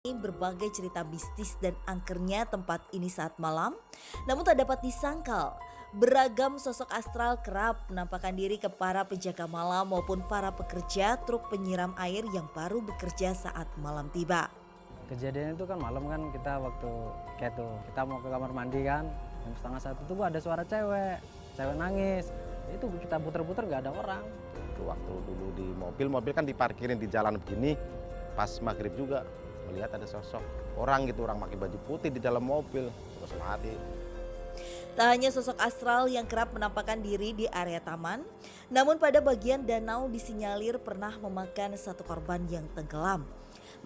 Berbagai cerita mistis dan angkernya tempat ini saat malam, namun tak dapat disangkal. Beragam sosok astral kerap menampakkan diri ke para penjaga malam maupun para pekerja truk penyiram air yang baru bekerja saat malam tiba. Kejadian itu kan malam kan kita waktu kayak tuh kita mau ke kamar mandi kan jam 12:30 tuh ada suara cewek nangis. Itu kita puter-puter gak ada orang. Waktu dulu di mobil kan diparkirin di jalan begini, pas maghrib juga melihat ada sosok orang gitu, orang pakai baju putih di dalam mobil terus mati. Tak hanya sosok astral yang kerap menampakkan diri di area taman, namun pada bagian danau disinyalir pernah memakan satu korban yang tenggelam.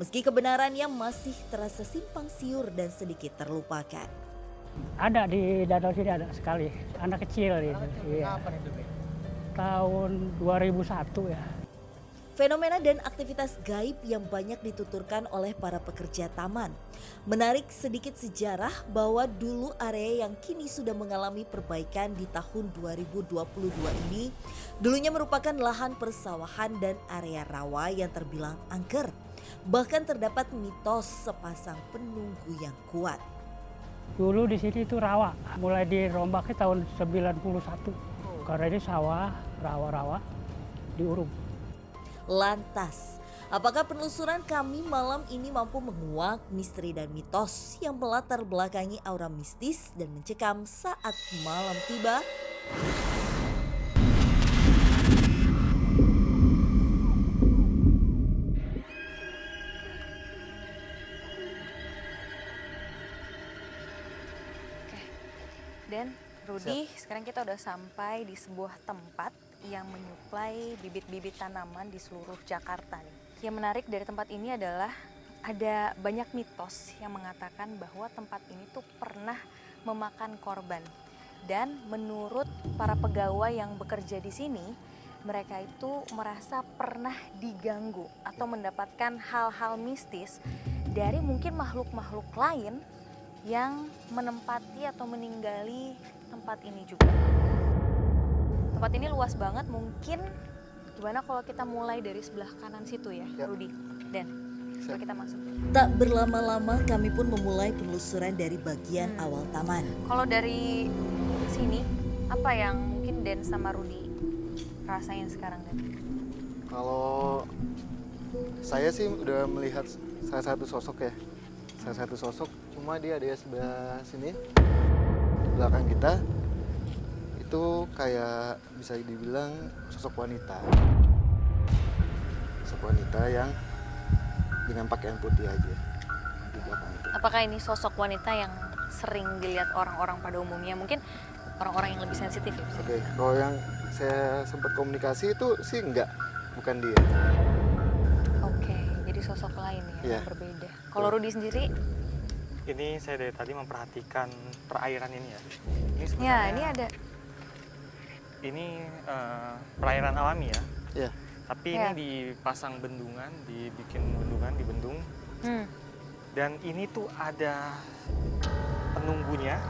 Meski kebenarannya masih terasa simpang siur dan sedikit terlupakan. Ada di danau sini ada sekali, anak kecil itu. Iya. Kapan itu, Be? Tahun 2001 ya. Fenomena dan aktivitas gaib yang banyak dituturkan oleh para pekerja taman. Menarik sedikit sejarah bahwa dulu area yang kini sudah mengalami perbaikan di tahun 2022 ini dulunya merupakan lahan persawahan dan area rawa yang terbilang angker. Bahkan terdapat mitos sepasang penunggu yang kuat. Dulu di sini itu rawa, mulai dirombaknya tahun 91. Karena ini sawah, rawa-rawa diuruk. Lantas, apakah penelusuran kami malam ini mampu menguak misteri dan mitos yang melatar belakangi aura mistis dan mencekam saat malam tiba? Dan Rudy, sekarang kita udah sampai di sebuah tempat yang menyuplai bibit-bibit tanaman di seluruh Jakarta nih. Yang menarik dari tempat ini adalah ada banyak mitos yang mengatakan bahwa tempat ini tuh pernah memakan korban. Dan menurut para pegawai yang bekerja di sini, mereka itu merasa pernah diganggu atau mendapatkan hal-hal mistis dari mungkin makhluk-makhluk lain yang menempati atau meninggali tempat ini juga. Tempat ini luas banget, mungkin gimana kalau kita mulai dari sebelah kanan situ ya, Rudy? Dan coba kita masuk. Tak berlama-lama kami pun memulai penelusuran dari bagian awal taman. Kalau dari sini, apa yang mungkin Den sama Rudy rasain sekarang, Den? Kalau saya sih udah melihat salah satu sosok ya. Salah satu sosok, cuma dia ada di sebelah sini, di belakang kita. Itu kayak bisa dibilang sosok wanita. Sosok wanita yang dengan pakaian putih aja di belakang itu. Apakah ini sosok wanita yang sering dilihat orang-orang pada umumnya? Mungkin orang-orang yang lebih sensitif ya? Oke, kalau yang saya sempat komunikasi itu sih enggak, bukan dia. Oke, jadi sosok lain ya, Iya. yang berbeda. Kalau Rudy sendiri? Ini saya dari tadi memperhatikan perairan ini ya. Ini Ya, sebenarnya ini ada. ini perairan alami ya. Iya. Tapi Ya. ini dipasang bendungan, dibikin bendungan, dibendung. Dan ini tuh ada penunggunya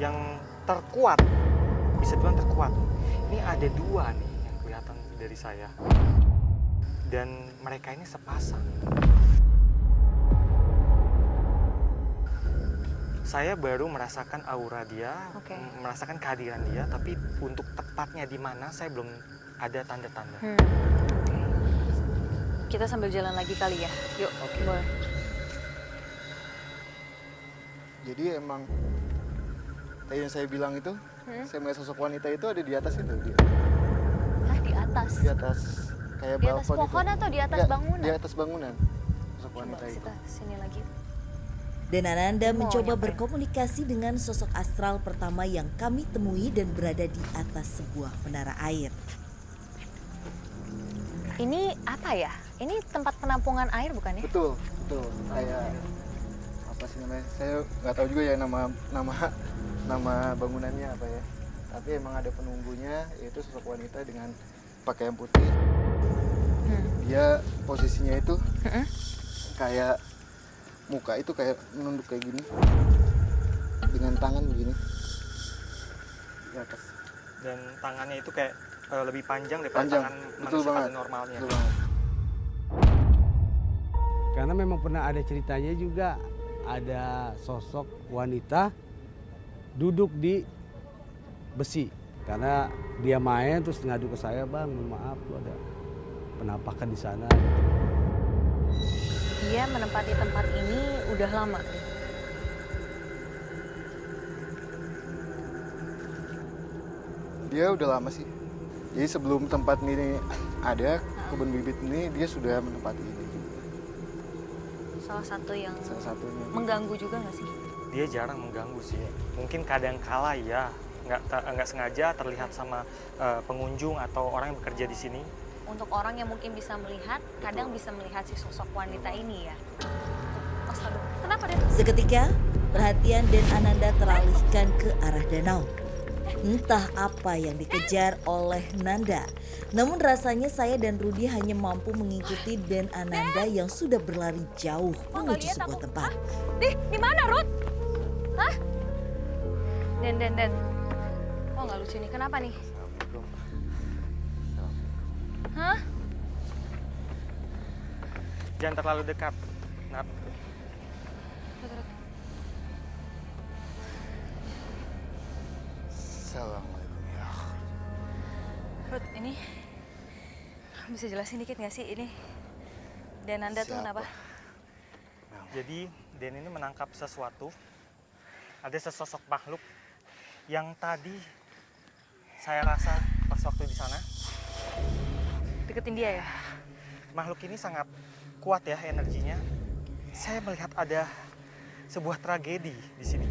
yang terkuat. Bisa dibilang terkuat. Ini ada dua nih yang kelihatan dari saya. Dan mereka ini sepasang. Saya baru merasakan aura dia, Oke. merasakan kehadiran dia, tapi untuk tepatnya di mana saya belum ada tanda-tanda. Oke. Kita sambil jalan lagi kali ya. Yuk, boleh. Jadi emang tadi yang saya bilang itu, saya melihat sosok wanita itu ada di atas itu. Hah, di atas? Di atas kayak Di atas balkon itu. pohon atau di atas Enggak, bangunan? Di atas bangunan. Sosok Coba wanita itu. kita sini lagi. Dan Ananda Mau mencoba nyampe. berkomunikasi dengan sosok astral pertama yang kami temui dan berada di atas sebuah menara air. Ini apa ya? Ini tempat penampungan air bukan ya? Betul, betul. Kayak apa sih namanya? Saya nggak tahu juga ya nama bangunannya apa ya. Tapi emang ada penunggunya, yaitu sosok wanita dengan pakaian putih. Dia posisinya itu kayak muka itu kayak menunduk kayak gini, dengan tangan begini di atas. Dan tangannya itu kayak lebih panjang daripada Panjang, tangan betul manusia banget. pada normalnya. Betul banget. Karena memang pernah ada ceritanya juga, ada sosok wanita duduk di besi. Karena dia main terus ngadu ke saya, "Bang, maaf lu ada penampakan di sana." Dia menempati tempat ini udah lama. Dia udah lama sih. Jadi sebelum tempat ini ada, kebun bibit ini dia sudah menempati ini. Salah satu yang Salah satunya. mengganggu juga nggak sih? Dia jarang mengganggu sih. Mungkin kadang kala ya, nggak sengaja terlihat sama pengunjung atau orang yang bekerja di sini. Untuk orang yang mungkin bisa melihat, kadang bisa melihat si sosok wanita ini ya. Astaga, kenapa deh? Seketika, perhatian Den Ananda teralihkan ke arah danau. Entah apa yang dikejar oleh Nanda. Namun rasanya saya dan Rudi hanya mampu mengikuti Den Ananda yang sudah berlari jauh menuju sebuah tempat. Di mana, Ruth? Hah? Den. Oh, nggak lucu nih. Kenapa nih? Hah? Jangan terlalu dekat. Nat. Assalamualaikum ya. Ruth, ini bisa jelasin dikit nggak sih ini? Dan Anda tuh Siapa? kenapa? Jadi Den ini menangkap sesuatu. Ada sesosok makhluk yang tadi saya rasa pas waktu di sana. Deketin dia ya? Makhluk ini sangat kuat ya energinya. Saya melihat ada sebuah tragedi di sini.